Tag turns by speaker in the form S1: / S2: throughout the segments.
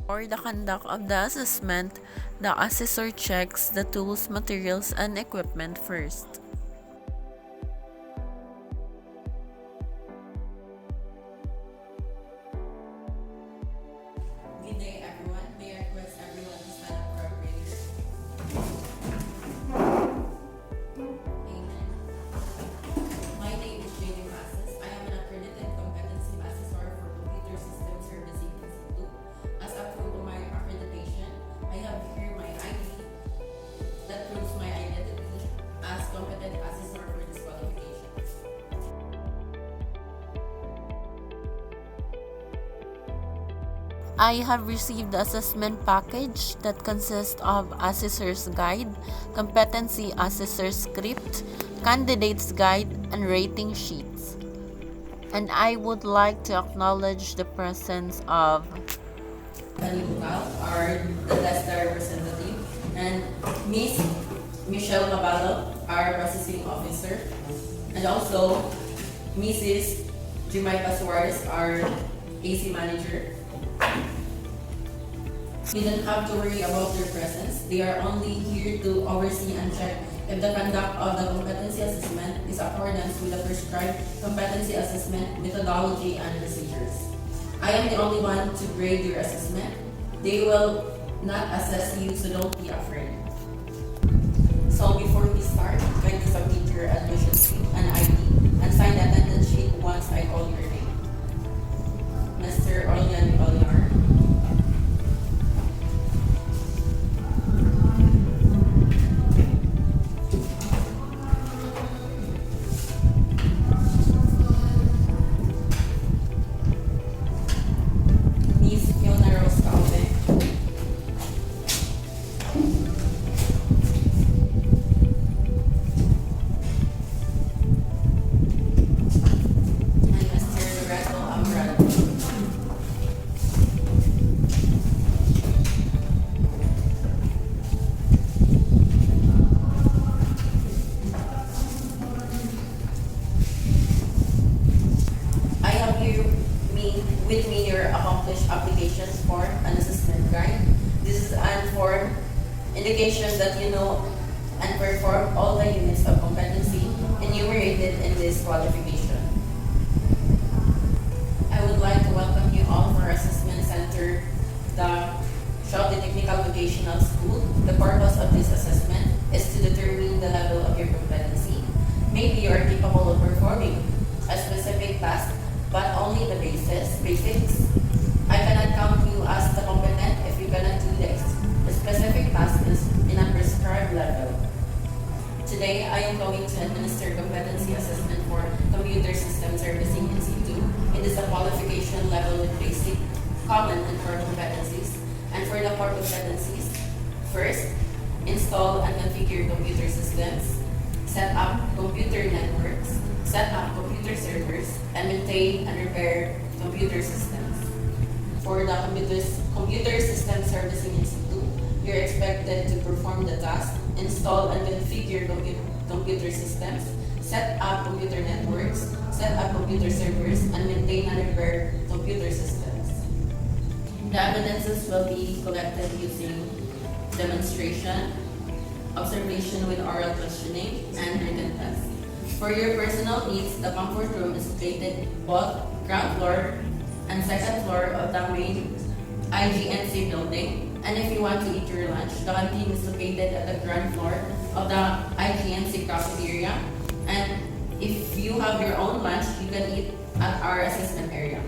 S1: For the conduct of the assessment, the assessor checks the tools, materials, and equipment first. Good day, everyone. May I request everyone to stand up for a prayer? Amen. My name is JADY ASIS. I am an accredited competency assessor for Computer System Servicing Institute. As a proof of my accreditation, I have here my ID that proves my identity as competent assessor for this qualification. I have received the assessment package that consists of Assessor's Guide, Competency Assessor Script, Candidate's Guide, and rating sheets. And I would like to acknowledge the presence of our TESDA representative, and Miss Michelle Caballo, our processing officer, and also Mrs. Jamaica Suarez, our AC manager. You don't have to worry about their presence. They are only here to oversee and check if the conduct of the competency assessment is accordance with the prescribed competency assessment methodology and procedures. I am the only one to grade your assessment. They will not assess you, so don't be afraid. So before we start, kindly submit your admission sheet and ID and sign the attendance sheet once I call your name. Mr. Olian Oliar. Miss Fiona Rose Calve. And Mr. Loreto Ambrado. I have here with me your accomplished application form and assessment guide. This is an form indication that you know and perform all the units of competency enumerated in this qualification. I would like to welcome you all for Assessment Center, the Shawty Technical Vocational School. The purpose of this assessment is to determine the level of your competency. Maybe you are capable of performing a specific task, but only the basics. I cannot count you as the competent if you cannot do the specific task in a prescribed level. Today, I am going to administer competency assessment for Computer System Servicing Institute. It is a qualification level with basic, common, and core competencies. And for the core competencies, first, install and configure computer systems, set up computer networks, set up computer servers, and maintain and repair computer systems. For the Computer System Servicing Institute, you're expected to perform the task, install and configure computer systems, set up computer networks, set up computer servers, and maintain and repair computer systems. The evidences will be collected using demonstration, observation with oral questioning, and written tests. For your personal needs, the comfort room is located both ground floor and second floor of the main IGNC building. And if you want to eat your lunch, the canteen is located at the ground floor of the IGNC cafeteria. And if you have your own lunch, you can eat at our assessment area.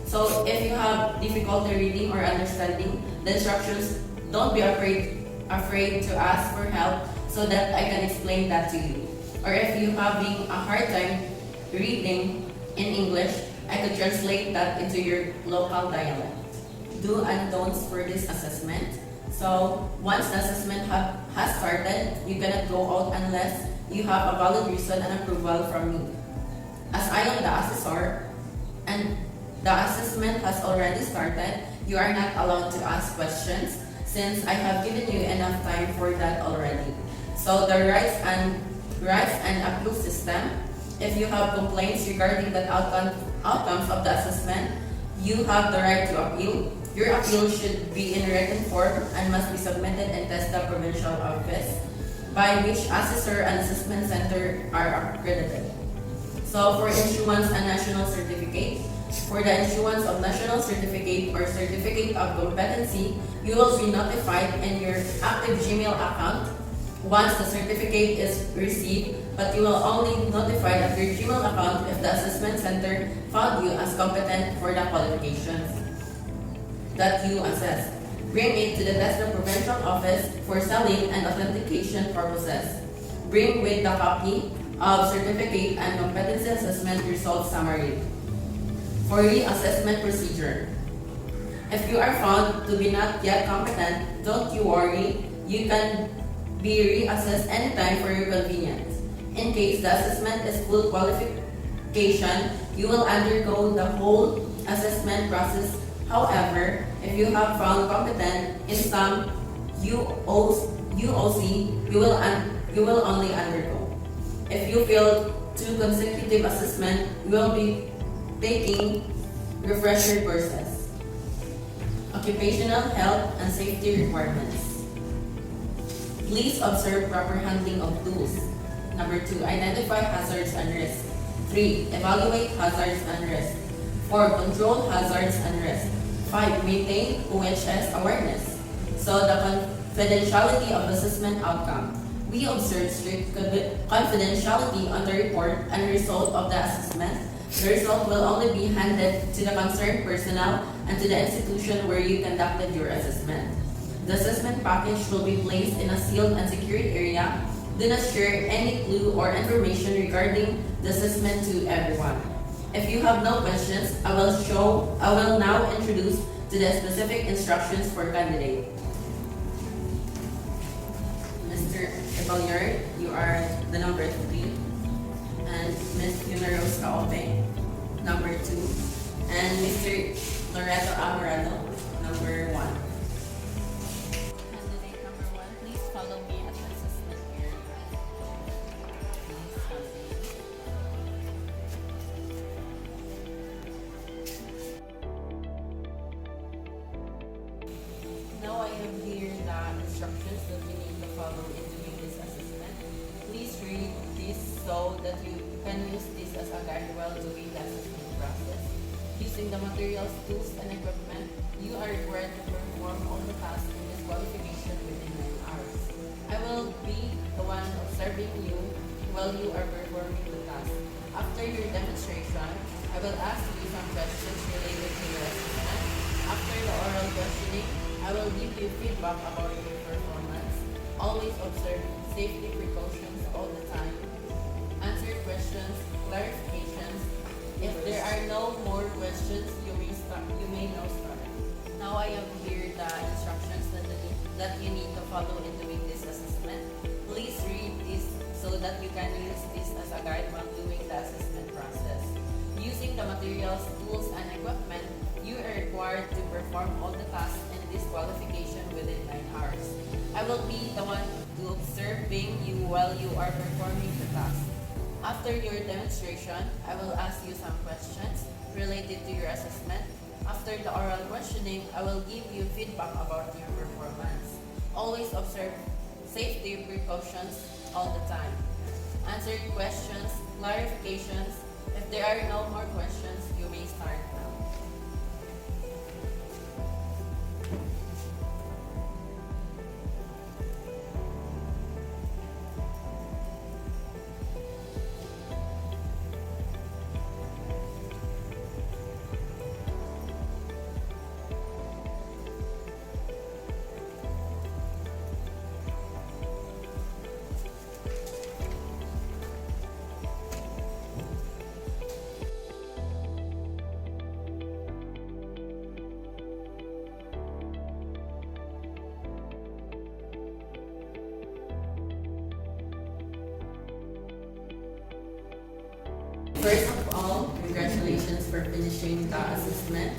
S1: So if you have difficulty reading or understanding the instructions, don't be afraid to ask for help so that I can explain that to you. Or if you're having a hard time reading in English, I could translate that into your local dialect. Do and don'ts for this assessment. So once the assessment has started, you cannot go out unless you have a valid reason and approval from me. As I am the assessor and the assessment has already started, you are not allowed to ask questions since I have given you enough time for that already. So the rights and appeal system, if you have complaints regarding the outcomes of the assessment, you have the right to appeal. Your appeal should be in written form and must be submitted in TESDA Provincial Office, by which assessor and assessment center are accredited. So for issuance and national certificate, for the issuance of national certificate or certificate of competency, you will be notified in your active Gmail account once the certificate is received, but you will only notify at your Gmail account if the assessment center found you as competent for the qualifications that you assess. Bring it to the TESDA Provincial Office for selling and authentication purposes. Bring with the copy of certificate and competency assessment result summary. For reassessment procedure, if you are found to be not yet competent, don't you worry, you can be reassessed anytime for your convenience. In case the assessment is full qualification, you will undergo the whole assessment process. However, if you have found competent in some UOC, you will only undergo. If you failed 2 consecutive assessment, you will be taking refresher courses. Occupational health and safety requirements. Please observe proper handling of tools. Number 2, identify hazards and risks. 3, evaluate hazards and risks. 4, control hazards and risks. 5, maintain OHS awareness. So the confidentiality of assessment outcome. We observe strict confidentiality on the report and result of the assessment. The result will only be handed to the concerned personnel and to the institution where you conducted your assessment. The assessment package will be placed in a sealed and secured area. Do not share any clue or information regarding the assessment to everyone. If you have no questions, I will now introduce to the specific instructions for candidate. Mr. Evalier, you are the number 3. And Ms. Yunaros Kaope, number 2. And Mr. Loreto Amorado, number 1. Candidate number 1, please follow me at the assessment area. Please follow me. Now I have here the instructions that you need to follow in doing this assessment. Please read this so that you can use this as a guide while doing the assessment process. Using the materials, tools, and equipment, you are required to perform all the tasks in this qualification within 9 hours. I will be the one observing you while you are performing the task. After your demonstration, I will ask you some questions related to your assessment. After the oral questioning, I will give you feedback about your performance. Always observe safety precautions all the time. Answer questions, clarifications. If there are no more questions, you may now start. Now I have here the instructions that you need to follow in doing this assessment. Please read this so that you can use this as a guide while doing the assessment process. Using the materials, tools, and equipment, you are required to perform all the tasks in this qualification within 9 hours. I will be the one to observing you while you are performing the task. After your demonstration, I will ask you some questions related to your assessment. After the oral questioning, I will give you feedback about your performance. Always observe safety precautions all the time. Answer questions, clarifications. If there are no more questions, you may start now. First of all, congratulations for finishing the assessment.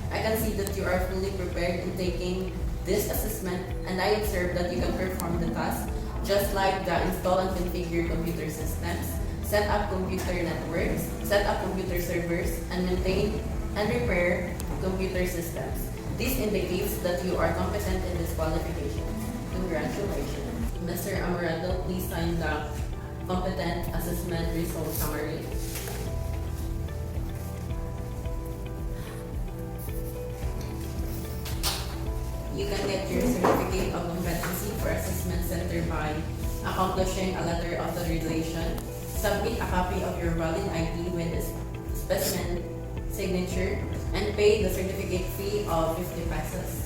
S1: I can see that you are fully prepared in taking this assessment, and I observe that you can perform the task just like the install and configure computer systems, set up computer networks, set up computer servers, and maintain and repair computer systems. This indicates that you are competent in this qualification. Congratulations. Mr. Amorado, please sign the competent assessment result summary. You can get your certificate of competency for assessment center by accomplishing a letter of authorization. Submit a copy of your valid ID with a specimen signature and pay the certificate fee of 50 pesos.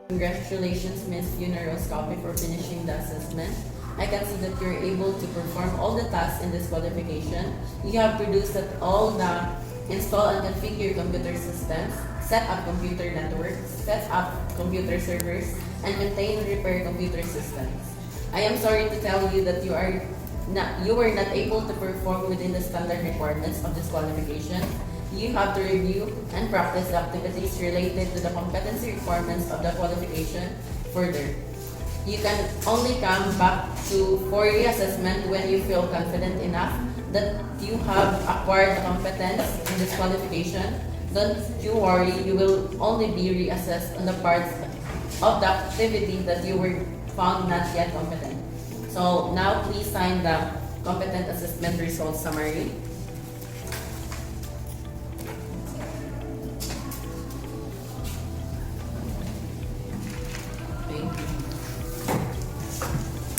S1: Congratulations, Ms. Funeroscopy, for finishing the assessment. I can see that you're able to perform all the tasks in this qualification. You have produced that all the install and configure computer systems, set up computer networks, set up computer servers, and maintain and repair computer systems. I am sorry to tell you that you were not able to perform within the standard requirements of this qualification. You have to review and practice the activities related to the competency requirements of the qualification further. You can only come back for reassessment when you feel confident enough that you have acquired the competence in this qualification. Don't you worry, you will only be reassessed on the parts of the activity that you were found not yet competent. So now please sign the competent assessment results summary.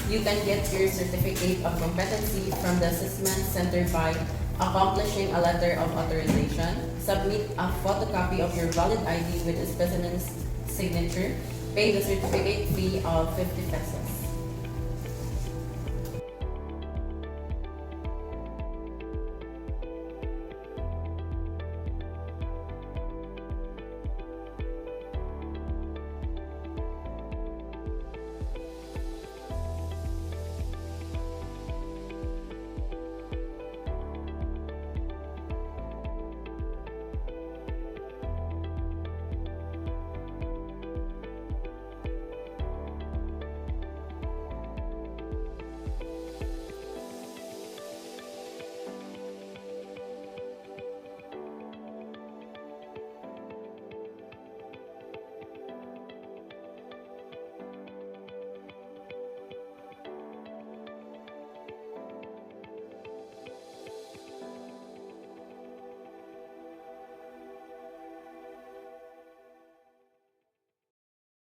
S1: You can get your certificate of competency from the assessment center by accomplishing a letter of authorization. Submit a photocopy of your valid ID with a specimen's signature. Pay the certificate fee of 50 pesos.